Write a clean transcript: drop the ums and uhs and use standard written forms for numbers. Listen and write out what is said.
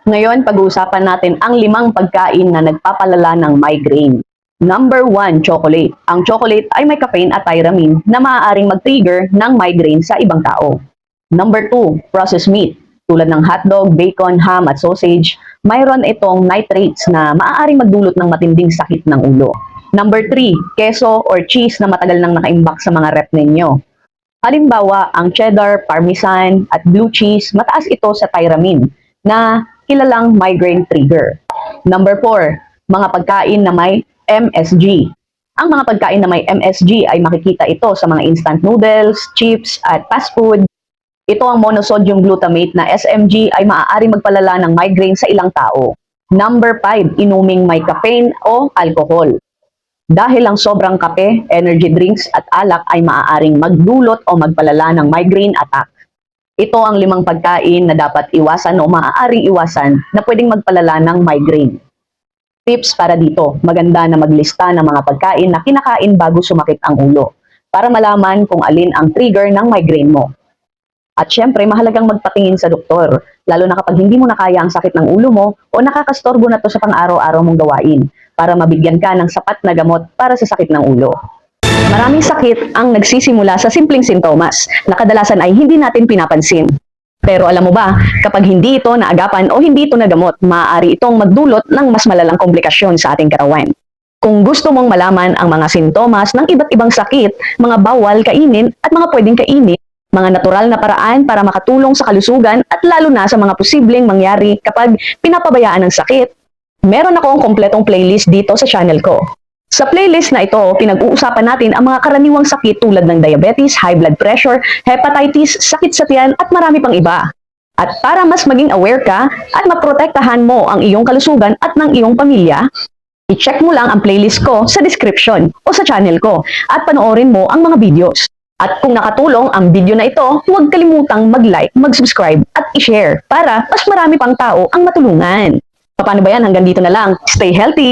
Ngayon, pag-uusapan natin ang 5 pagkain na nagpapalala ng migraine. Number 1, chocolate. Ang chocolate ay may caffeine at tyramine na maaaring mag-trigger ng migraine sa ibang tao. Number 2, processed meat. Tulad ng hotdog, bacon, ham at sausage, mayroon itong nitrates na maaaring magdulot ng matinding sakit ng ulo. Number 3, keso or cheese na matagal nang nakaimbak sa mga rep ninyo. Halimbawa, ang cheddar, parmesan at blue cheese, mataas ito sa tyramine na kilalang migraine trigger. Number 4, mga pagkain na may MSG. Ang mga pagkain na may MSG ay makikita ito sa mga instant noodles, chips at fast food. Ito ang monosodium glutamate na SMG ay maaari magpalala ng migraine sa ilang tao. Number 5, inuming may caffeine o alcohol. Dahil ang sobrang kape, energy drinks at alak ay maaaring magdulot o magpalala ng migraine attack. Ito ang 5 pagkain na dapat iwasan o maaaring iwasan na pwedeng magpalala ng migraine. Tips para dito, maganda na maglista ng mga pagkain na kinakain bago sumakit ang ulo para malaman kung alin ang trigger ng migraine mo. At syempre, mahalagang magpatingin sa doktor, lalo na kapag hindi mo na kaya ang sakit ng ulo mo o nakakastorbo na to sa pang-araw-araw mong gawain para mabigyan ka ng sapat na gamot para sa sakit ng ulo. Maraming sakit ang nagsisimula sa simpleng sintomas na kadalasan ay hindi natin pinapansin. Pero alam mo ba, kapag hindi ito naagapan o hindi ito nagamot, maaari itong magdulot ng mas malalang komplikasyon sa ating katawan. Kung gusto mong malaman ang mga sintomas ng iba't ibang sakit, mga bawal kainin at mga pwedeng kainin, mga natural na paraan para makatulong sa kalusugan at lalo na sa mga posibleng mangyari kapag pinapabayaan ng sakit, meron akong kompletong playlist dito sa channel ko. Sa playlist na ito, pinag-uusapan natin ang mga karaniwang sakit tulad ng diabetes, high blood pressure, hepatitis, sakit sa tiyan at marami pang iba. At para mas maging aware ka at maprotektahan mo ang iyong kalusugan at ng iyong pamilya, i-check mo lang ang playlist ko sa description o sa channel ko at panoorin mo ang mga videos. At kung nakatulong ang video na ito, huwag kalimutang mag-like, mag-subscribe at i-share para mas marami pang tao ang matulungan. Paano ba yan? Hanggang dito na lang. Stay healthy!